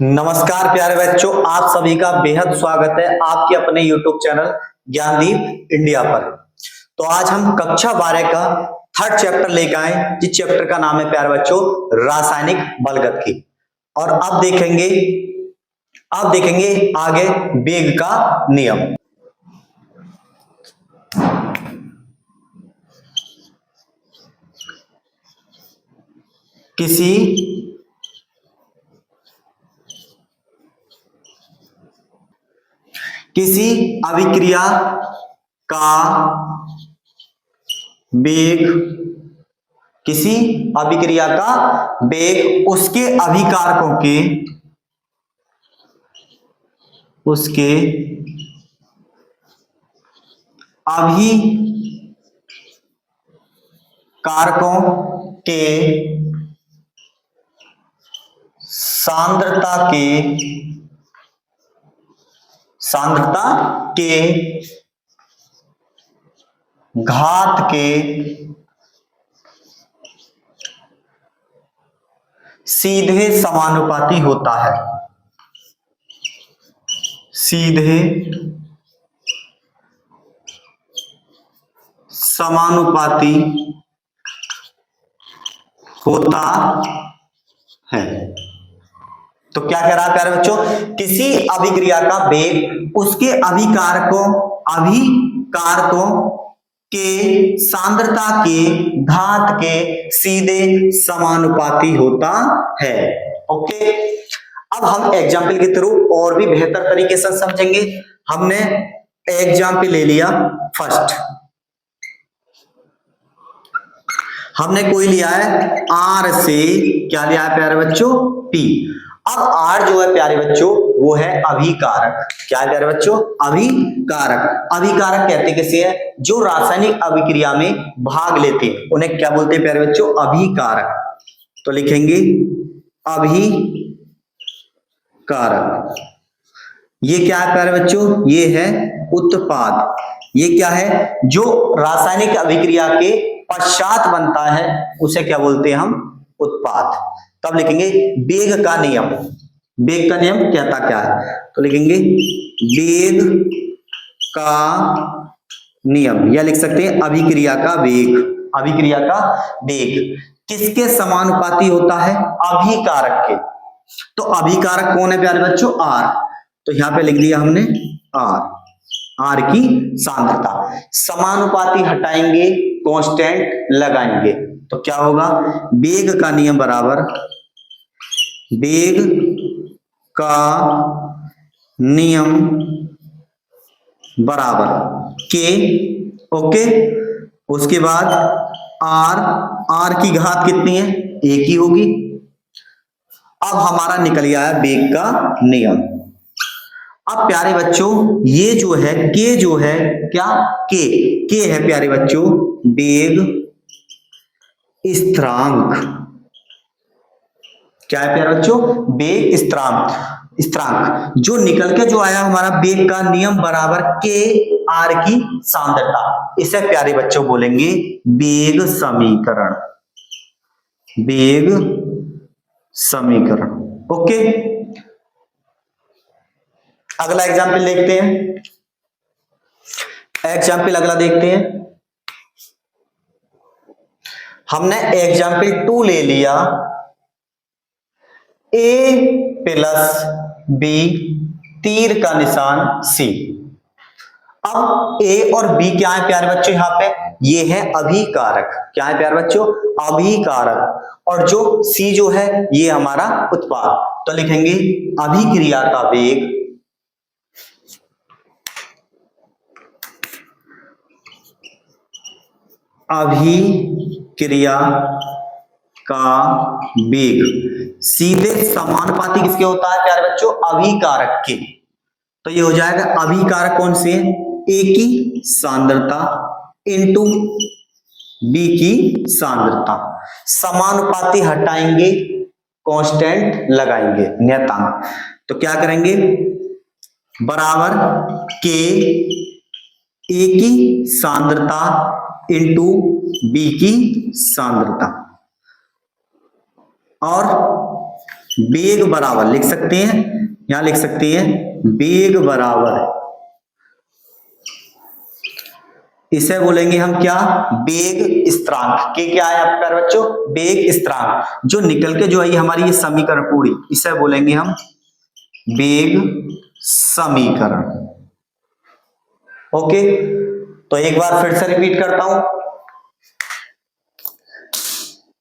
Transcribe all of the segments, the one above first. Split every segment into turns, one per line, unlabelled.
नमस्कार प्यारे बच्चों, आप सभी का बेहद स्वागत है आपके अपने YouTube चैनल ज्ञानदीप इंडिया पर। तो आज हम कक्षा 12 का थर्ड चैप्टर लेकर आए, जिस चैप्टर का नाम है प्यारे बच्चों रासायनिक बलगतिकी। और अब देखेंगे आगे वेग का नियम। किसी अभिक्रिया का वेग उसके अभिकारकों के सांद्रता के घात के सीधे समानुपाती होता है। तो क्या कह रहा है प्यारे बच्चों, किसी अभिक्रिया का वेग उसके अभिकारकों के सांद्रता के घात के सीधे समानुपाती होता है। ओके, अब हम एग्जाम्पल के थ्रू और भी बेहतर तरीके से समझेंगे। हमने एग्जाम्पल ले लिया फर्स्ट, हमने कोई लिया है आर से, क्या लिया है प्यारे बच्चों, पी। अब आर जो है प्यारे बच्चों वो है अभिकारक। क्या है प्यारे बच्चों, अभिकारक। अभिकारक कहते किसे है, जो रासायनिक अभिक्रिया में भाग लेते हैं उन्हें क्या बोलते हैं प्यारे बच्चों, अभिकारक। तो लिखेंगे अभिकारक। ये क्या है प्यारे बच्चों, ये है उत्पाद। ये क्या है, जो रासायनिक अभिक्रिया के पश्चात बनता है उसे क्या बोलते हैं हम, उत्पाद। तब लिखेंगे वेग का नियम। वेग का नियम कहता क्या है, तो लिखेंगे वेग का नियम, या लिख सकते हैं अभिक्रिया का वेग। अभिक्रिया का वेग किसके समानुपाती होता है, अभिकारक के। तो अभिकारक कौन है प्यारे बच्चों, आर। तो यहां पे लिख दिया हमने आर की सांद्रता। समानुपाती हटाएंगे, कांस्टेंट लगाएंगे, तो क्या होगा, वेग का नियम बराबर वेग का नियम बराबर के। ओके, उसके बाद आर की घात कितनी है, एक ही होगी। अब हमारा निकल गया है वेग का नियम। अब प्यारे बच्चों ये जो है के, जो है क्या, के है प्यारे बच्चों वेग स्थिरांक। क्या है प्यारे बच्चों, वेग स्थिरांक। जो निकल के जो आया हमारा वेग का नियम बराबर के आर की सांद्रता, इसे प्यारे बच्चों बोलेंगे वेग समीकरण। वेग समीकरण। ओके, अगला एग्जाम्पल देखते हैं। एग्जाम्पल अगला देखते हैं। हमने एग्जाम्पल 2 ले लिया, ए प्लस बी तीर का निशान सी। अब ए और बी क्या है प्यारे बच्चों, यहां पे ये है अभिकारक। क्या है प्यारे बच्चों, अभिकारक। और जो सी जो है ये हमारा उत्पाद। तो लिखेंगे अभिक्रिया का वेग सीधे समानुपाती किसके होता है प्यारे बच्चों, अभिकारक के। तो ये हो जाएगा अभिकारक कौन से है, ए की सांद्रता इंटू बी की सांद्रता। समानुपाती हटाएंगे, कांस्टेंट लगाएंगे, नियतांक। तो क्या करेंगे, बराबर के ए की सांद्रता इंटू बी की सांद्रता। और बेग बराबर लिख सकते हैं, यहां लिख सकते हैं बेग बराबर, इसे बोलेंगे हम क्या, बेग स्थिरांक। के क्या है आपके प्यारे बच्चों, बेग स्थिरांक। जो निकल के जो आई हमारी ये समीकरण पूरी, इसे बोलेंगे हम बेग समीकरण। ओके, तो एक बार फिर से रिपीट करता हूं,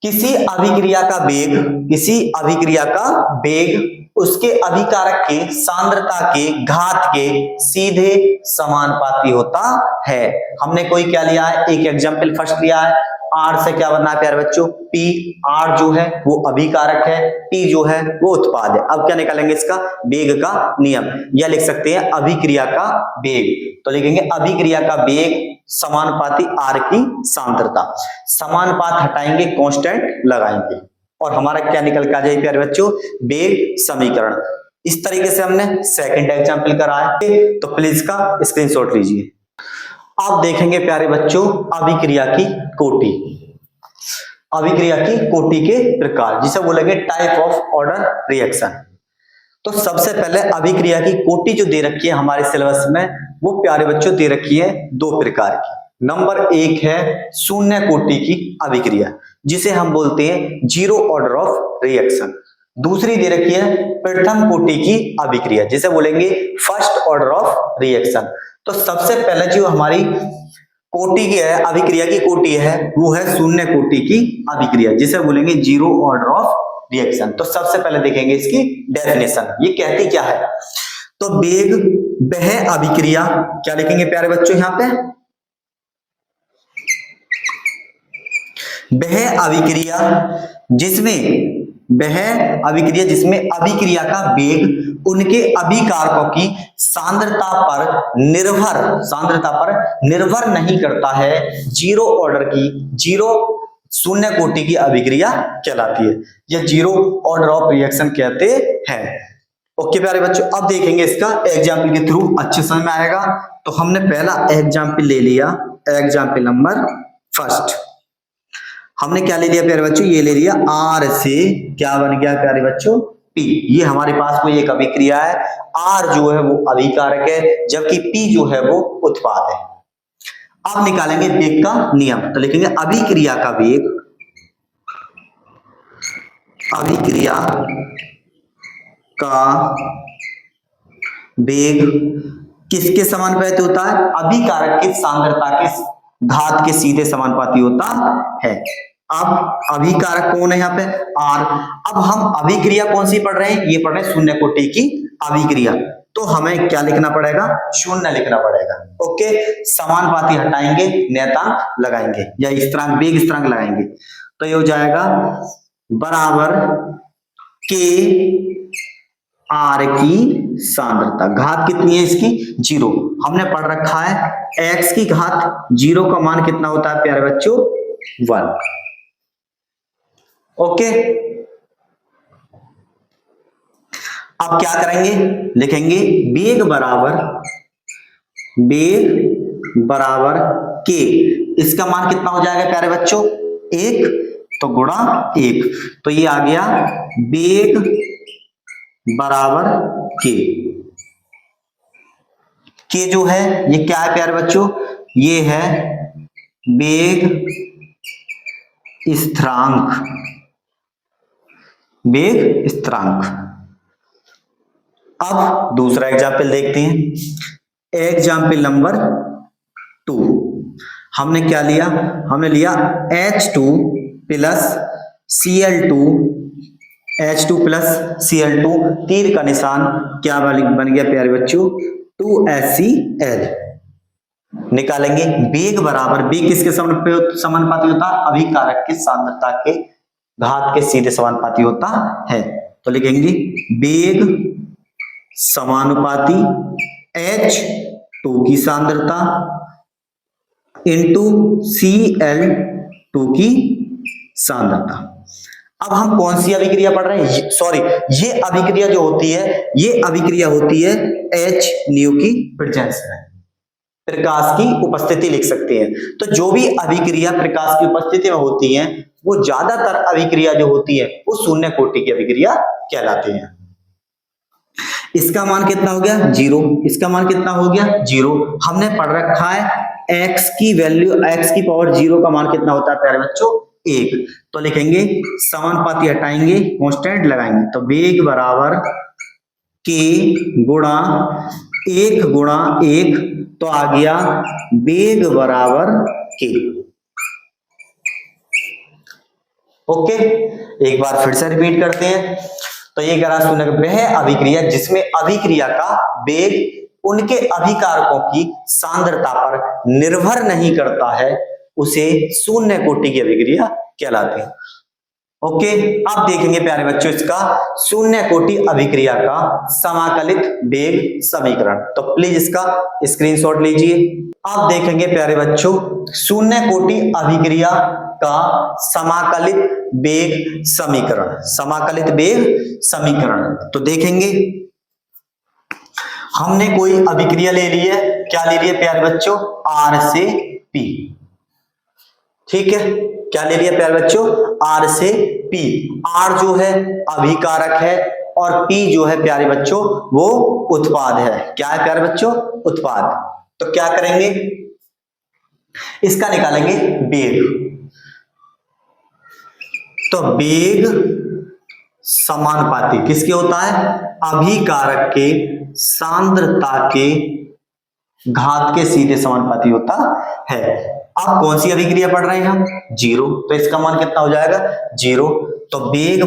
किसी अभिक्रिया का बेग, किसी अभिक्रिया का बेग उसके अभिकारक के सांद्रता के घात के सीधे समानुपाती होता है। हमने कोई क्या लिया है, एक एग्जाम्पल फर्स्ट लिया है, आर से क्या बनना है प्यारे बच्चों, पी। आर जो है वो अभिकारक है, पी जो है वो उत्पाद है। अब क्या निकालेंगे इसका, बेग का नियम, या लिख सकते हैं अभिक्रिया का बेग। तो लिखेंगे अभिक्रिया का बेग समानुपाती आर की सांद्रता। समानुपात हटाएंगे, कांस्टेंट लगाएंगे, और हमारा क्या निकल के आ जाए प्यारे बच्चों, बेग समीकरण। इस तरीके से हमने सेकंड एग्जाम्पल कराया, तो प्लीज का स्क्रीनशॉट लीजिए। आप देखेंगे प्यारे बच्चों अभिक्रिया की कोटि, अभिक्रिया की कोटि के प्रकार, जिसे बोलेंगे टाइप ऑफ ऑर्डर रिएक्शन। तो सबसे पहले अभिक्रिया की कोटि जो दे रखी है हमारे सिलेबस में, वो प्यारे बच्चों दे रखी है दो प्रकार की। नंबर एक है शून्य कोटि की अभिक्रिया, जिसे हम बोलते हैं जीरो ऑर्डर ऑफ रिएक्शन। दूसरी दे रखी है प्रथम कोटि की अभिक्रिया, जिसे बोलेंगे फर्स्ट ऑर्डर ऑफ रिएक्शन। तो सबसे पहले जो हमारी कोटि की है, अभिक्रिया की कोटि है, वो है शून्य कोटि की अभिक्रिया, जिसे बोलेंगे जीरो ऑर्डर ऑफ रिएक्शन। तो सबसे पहले देखेंगे इसकी डेफिनेशन, ये कहती क्या है। तो बेग वह अभिक्रिया, क्या लिखेंगे प्यारे बच्चों यहां पे, वह अभिक्रिया जिसमें, वह अभिक्रिया जिसमें अभिक्रिया का बेग उनके अभिकारकों की सांद्रता पर निर्भर नहीं करता है, जीरो ऑर्डर की, जीरो शून्य कोटि की अभिक्रिया कहलाती है, यह जीरो ऑर्डर ऑफ रिएक्शन कहते हैं। ओके प्यारे बच्चों, अब देखेंगे इसका एग्जाम्पल के थ्रू अच्छे समझ में आएगा। तो हमने पहला एग्जाम्पल ले लिया, एग्जाम्पल नंबर फर्स्ट। हमने क्या ले लिया प्यारे बच्चों, ये ले लिया आर से क्या बन गया प्यारे बच्चों, पी। ये हमारे पास कोई एक अभिक्रिया है, आर जो है वो अभिकारक है, जबकि पी जो है वो उत्पाद है। अब निकालेंगे बेग का नियम, तो लिखेंगे अभिक्रिया का बेग, अभिक्रिया का बेग किसके समानुपाती होता है, अभिकारक की सांद्रता के घात के सीधे समानुपाती होता है। अब अभिकारक कौन है यहाँ पे, आर। अब हम अभिक्रिया कौन सी पढ़ रहे हैं, ये पढ़ रहे हैं शून्य कोटि की अभिक्रिया, तो हमें क्या लिखना पड़ेगा, शून्य लिखना पड़ेगा। ओके, समानुपाती हटाएंगे, नियतांक लगाएंगे, या स्थिरांक, बेग स्थिरांक लगाएंगे, तो ये हो जाएगा बराबर के आर की सांद्रता। घात कितनी है इसकी, जीरो। हमने पढ़ रखा है एक्स की घात जीरो का मान कितना होता है प्यारे बच्चों, 1। ओके, अब क्या करेंगे, लिखेंगे बेग बराबर के, इसका मान कितना हो जाएगा प्यारे बच्चों, 1, तो गुणा 1, तो ये आ गया बेग बराबर के जो है ये क्या है प्यारे बच्चों, ये है बेग स्थिरांक, बेग स्थिरांक। अब दूसरा एग्जाम्पल देखते हैं, एग्जाम्पल नंबर 2। हमने क्या लिया, हमने लिया H2 plus Cl2, H2 plus Cl2, तीर का निशान क्या बन गया प्यारे बच्चों, 2HCl। निकालेंगे बेग बराबर, बेग किसके समानुपाती होता है, अभिकारक की सांद्रता के घात के सीधे समानुपाती होता है। तो लिखेंगे बेग समानुपाती H2 की सांद्रता इंटू Cl2 की सांद्रता। अब हम कौन सी अभिक्रिया पढ़ रहे हैं, सॉरी, ये अभिक्रिया जो होती है, ये अभिक्रिया होती है H न्यू की प्रेजेंस में, प्रकाश की उपस्थिति लिख सकते हैं। तो जो भी अभिक्रिया प्रकाश की उपस्थिति में होती है वो ज्यादातर अभिक्रिया जो होती है वो शून्य कोटि की अभिक्रिया कहलाती है। इसका मान कितना हो गया 0, इसका मान कितना हो गया 0। हमने पढ़ रखा है x की वैल्यू, x की पावर 0 का मान कितना होता है प्यारे बच्चों 1। तो लिखेंगे समानुपाती हटाएंगे, कांस्टेंट लगाएंगे, तो वेग बराबर k गुणा 1 गुणा 1, तो आ गया वेग बराबर k। ओके, एक बार फिर से रिपीट करते हैं। तो ये कह रहा है वह अभिक्रिया जिसमें अभिक्रिया का वेग उनके अभिकारकों की सांद्रता पर निर्भर नहीं करता है उसे शून्य कोटि की अभिक्रिया कहलाती है। ओके, अब देखेंगे प्यारे बच्चों इसका शून्य कोटि अभिक्रिया का समाकलित वेग समीकरण। तो प्लीज इसका स्क्रीनशॉट लीजिए। अब देखेंगे प्यारे बच्चों शून्य कोटि अभिक्रिया का समाकलित वेग समीकरण, समाकलित वेग समीकरण। तो देखेंगे हमने कोई अभिक्रिया ले ली है, क्या ले ली है प्यारे बच्चों R से P, ठीक है, क्या ले लिया प्यारे बच्चों R से P। R जो है अभिकारक है और P जो है प्यारे बच्चों वो उत्पाद है। क्या है प्यारे बच्चों उत्पाद। तो क्या करेंगे इसका निकालेंगे वेग। तो वेग समानुपाती किसके होता है अभिकारक के सांद्रता के घात के सीधे समानुपाती होता है। अब कौन सी अभिक्रिया पढ़ रहे हैं हम 0, तो इसका मान कितना हो जाएगा 0। तो वेग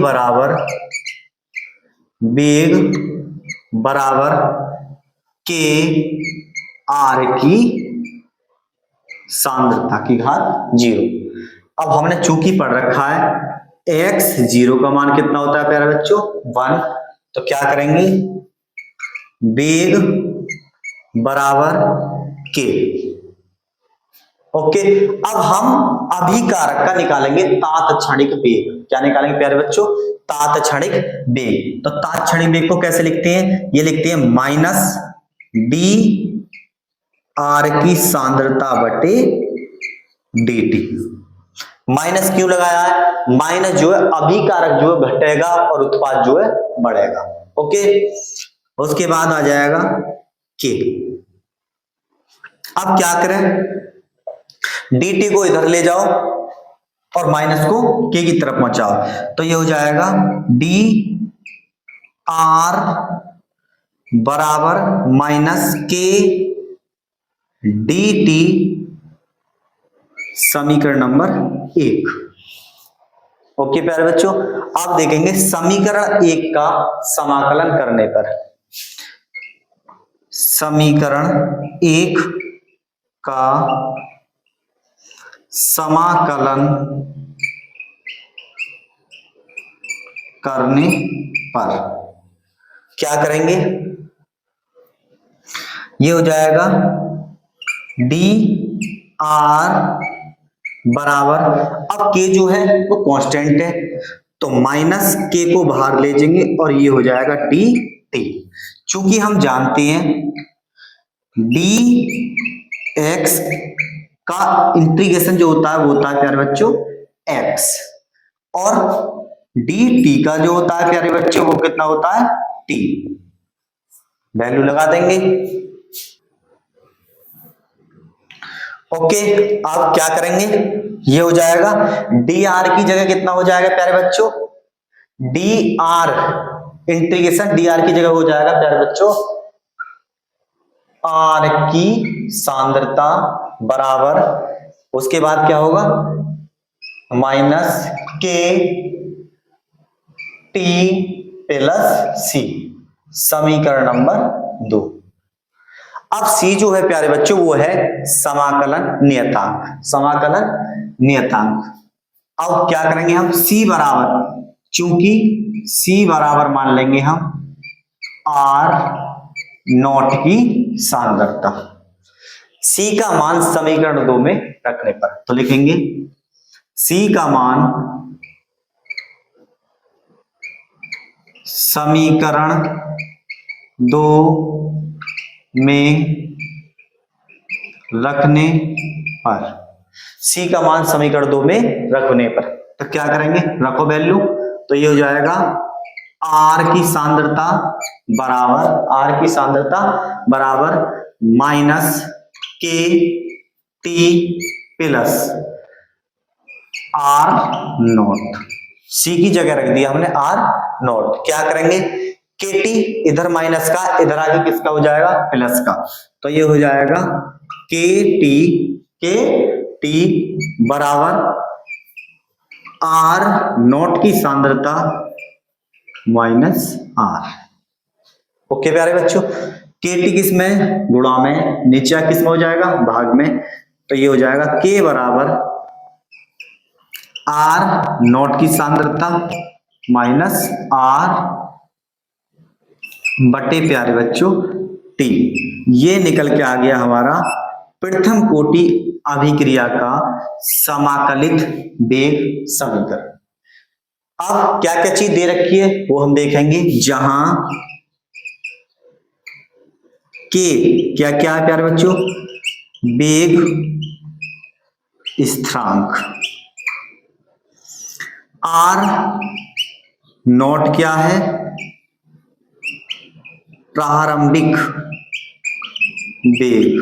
बराबर k R की सांद्रता की घात 0। अब हमने चूंकि पढ़ रखा है x 0 का मान कितना होता है प्यारे बच्चों 1, तो क्या करेंगे वेग बराबर k। ओके, अब हम अभिकारक का निकालेंगे तात्क्षणिक वेग। क्या निकालेंगे प्यारे बच्चों तात्क्षणिक वेग। तो तात्क्षणिक वेग को कैसे लिखते हैं, ये लिखते हैं माइनस डी आर की सांद्रता बटे dt। माइनस क्यों लगाया है, माइनस जो है अभिकारक जो है घटेगा और उत्पाद जो है बढ़ेगा। ओके, उसके बाद आ जाएगा k। अब क्या करें dt को इधर ले जाओ और माइनस को k की तरफ पहुंचाओ, तो ये हो जाएगा डी आर बराबर माइनस k dt समीकरण नंबर 1। ओके प्यारे बच्चों, आप देखेंगे समीकरण 1 का समाकलन करने पर, समीकरण 1 का समाकलन करने पर क्या करेंगे ये हो जाएगा डी आर बराबर, अब k जो है वो कांस्टेंट है तो माइनस k को बाहर ले जाएंगे और ये हो जाएगा डी टी। चूंकि हम जानते हैं डी एक्स का इंटीग्रेशन जो होता है वो होता है प्यारे बच्चों x, और डी टी का जो होता है प्यारे बच्चों वो कितना होता है t। वैल्यू लगा देंगे। ओके, अब क्या करेंगे ये हो जाएगा डी आर की जगह कितना हो जाएगा प्यारे बच्चों D R integration D R की जगह हो जाएगा प्यारे बच्चों आर की सांद्रता बराबर, उसके बाद क्या होगा माइनस के टी प्लस सी, समीकरण नंबर 2। अब C जो है प्यारे बच्चों वो है समाकलन नियतांक, समाकलन नियतांक। अब क्या करेंगे हम C बराबर, चूंकि C बराबर मान लेंगे हम R नॉट की सांद्रता, C का मान समीकरण 2 में रखने पर, तो लिखेंगे C का मान समीकरण 2 में रखने पर, C का मान समीकरण 2 में रखने पर तो क्या करेंगे, रखो वैल्यू, तो ये हो जाएगा आर की सांद्रता बराबर माइनस के टी प्लस आर नॉट। सी की जगह रख दिया हमने आर नॉट। क्या करेंगे, के टी इधर माइनस का, इधर आगे किसका हो जाएगा, प्लस का। तो ये हो जाएगा के टी बराबर आर नॉट की सांद्रता माइनस आर। ओके प्यारे बच्चों, के टी किस में, गुणा में, नीचे किस में हो जाएगा, भाग में। तो ये हो जाएगा के बराबर आर नॉट की सांद्रता माइनस आर बटे प्यारे बच्चों टी। ये निकल के आ गया हमारा प्रथम कोटि अभिक्रिया का समाकलित वेग समीकरण। अब क्या क्या चीज दे रखी है वो हम देखेंगे, जहां के क्या क्या है प्यारे बच्चों, वेग स्थिरांक, आर नॉट क्या है, प्रारंभिक वेग,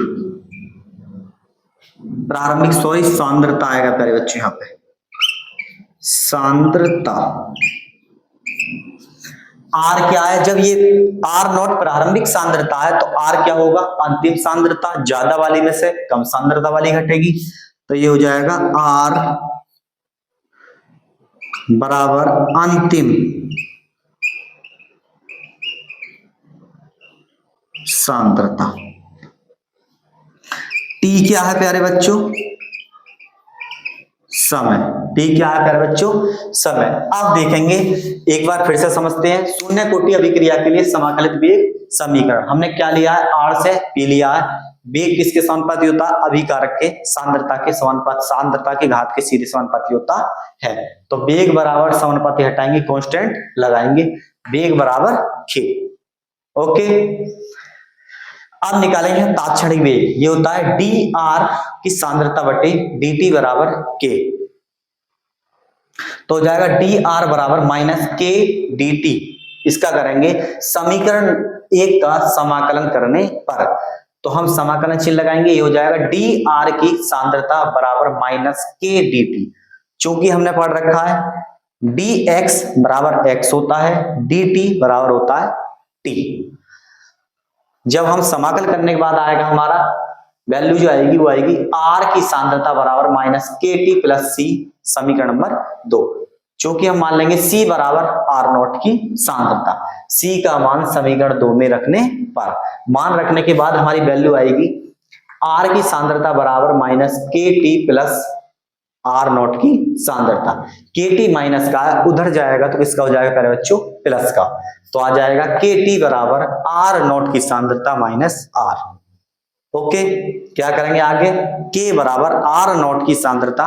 सांद्रता आएगा प्यारे बच्चों, यहां पे सांद्रता। आर क्या है, जब ये आर नॉट प्रारंभिक सांद्रता है तो आर क्या होगा, अंतिम सांद्रता, ज्यादा वाली में से कम सांद्रता वाली घटेगी। तो ये हो जाएगा आर बराबर अंतिम सांद्रता। टी क्या है प्यारे बच्चों, समय। टी क्या है प्यारे बच्चों, समय। अब देखेंगे एक बार फिर से समझते हैं शून्य कोटि अभिक्रिया के लिए समाकलित वेग समीकरण। हमने क्या लिया है, आर से पी लिया है। वेग किसके समानुपाती होता है, अभिकारक के सांद्रता के समानुपाती, सांद्रता के घात के सीधे समानुपाती होता है। तो वेग बराबर समानुपाती हटाएंगे, कांस्टेंट लगाएंगे, वेग बराबर के। ओके, अब निकालेंगे तात्क्षणिक वेग। ये होता है डी आर की सांद्रता बटे डी टी बराबर के। तो हो जाएगा डी आर बराबर माइनस के डी टी। इसका करेंगे समीकरण 1 का समाकलन करने पर, तो हम समाकलन चिन्ह लगाएंगे। ये हो जाएगा डी आर की सांद्रता बराबर माइनस के डी टी। चूंकि हमने पढ़ रखा है डी एक्स बराबर एक्स होता है, डी टी बराबर होता है टी। जब हम समाकल करने के बाद आएगा हमारा वैल्यू जो आएगी वो आएगी आर की सांद्रता बराबर माइनस के टी प्लस सी, समीकरण नंबर 2। चूंकि हम मान लेंगे सी बराबर आर नॉट की सांद्रता, सी का मान समीकरण 2 में रखने पर, मान रखने के बाद हमारी वैल्यू आएगी आर की सांद्रता बराबर माइनस के टी प्लस आर नॉट की सांद्रता। के टी माइनस का उधर जाएगा तो किसका हो जाएगा प्यारे बच्चों, प्लस का। तो आ जाएगा के टी बराबर आर नॉट की सांद्रता माइनस आर। ओके, क्या करेंगे आगे, के बराबर आर नॉट की सांद्रता,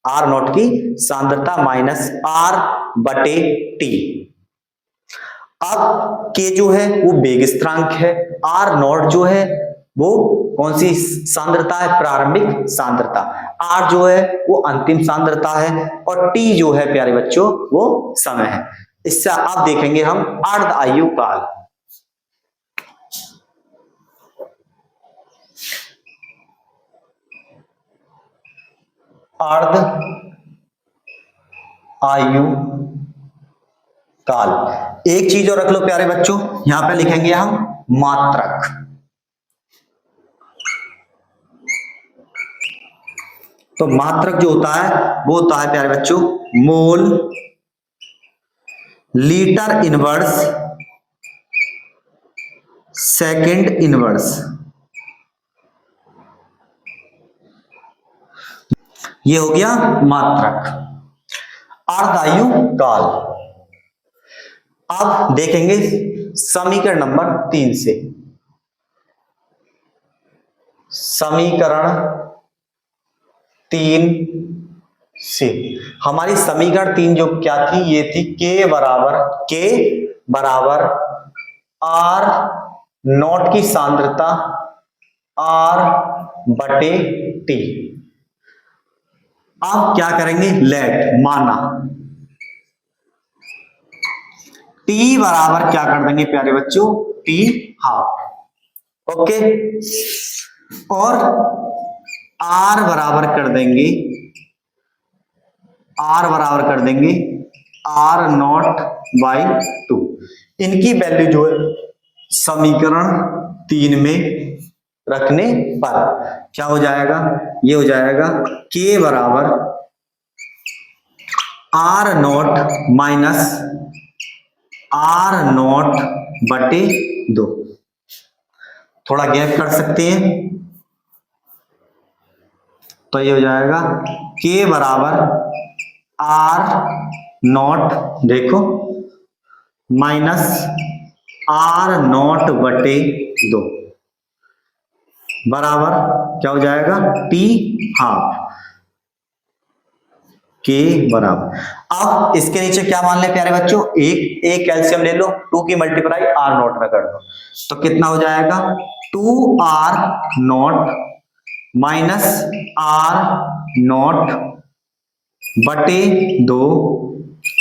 आर नॉट की सांद्रता माइनस आर बटे टी। अब के जो है वो वेग स्थिरांक है, आर नॉट जो है वो कौन सी सांद्रता है, प्रारंभिक सांद्रता, आर जो है वो अंतिम सांद्रता है, और टी जो है प्यारे बच्चों वो समय है। इससे आप देखेंगे हम अर्ध आयु काल। अर्ध आयु काल। एक चीज और रख लो प्यारे बच्चों, यहां पे लिखेंगे हम मात्रक। तो मात्रक जो होता है वो होता है प्यारे बच्चों mole litre inverse second inverse. ये हो गया मात्रक। अर्धायु काल। अब देखेंगे समीकरण नंबर 3 से, समीकरण 3 से हमारी समीकरण 3 जो क्या थी, ये थी के बराबर आर नॉट की सांद्रता आर बटे टी। अब क्या करेंगे, लेट माना टी बराबर क्या कर देंगे प्यारे बच्चों, टी हाफ। ओके, और आर बराबर कर देंगे, आर बराबर कर देंगे आर नॉट बाई 2। इनकी वैल्यू जो है समीकरण 3 में रखने पर क्या हो जाएगा, ये हो जाएगा के बराबर r naught minus r naught बटे 2। थोड़ा गैप कर सकते हैं, तो ये हो जाएगा के बराबर आर नॉट, देखो माइनस आर नॉट बटे 2 बराबर क्या हो जाएगा, टी हाफ के बराबर। अब इसके नीचे क्या मान ले प्यारे बच्चों, एक कैल्शियम ले लो, 2 की मल्टीप्लाई आर नॉट में कर दो, तो कितना हो जाएगा 2 r naught minus r naught बटे 2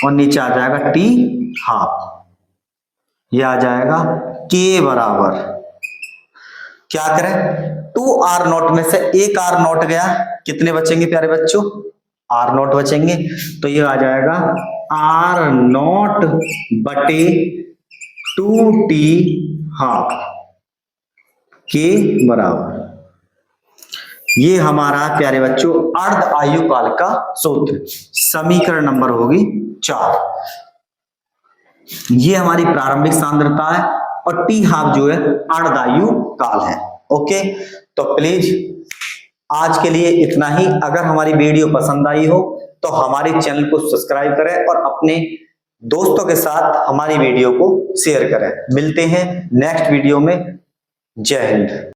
और नीचे आ जाएगा टी हाफ। ये आ जाएगा के बराबर, क्या करें 2 आर नॉट में से एक आर नॉट गया, कितने बचेंगे प्यारे बच्चों, आर नॉट बचेंगे, तो ये आ जाएगा आर नॉट बटे 2 टी हाफ के बराबर। ये हमारा प्यारे बच्चों अर्ध आयु काल का सूत्र, समीकरण नंबर होगी 4। ये हमारी प्रारंभिक सांद्रता है और टी हाफ जो है अर्ध आयु काल है। ओके, तो प्लीज आज के लिए इतना ही। अगर हमारी वीडियो पसंद आई हो तो हमारे चैनल को सब्सक्राइब करें और अपने दोस्तों के साथ हमारी वीडियो को शेयर करें। मिलते हैं नेक्स्ट वीडियो में। जय हिंद।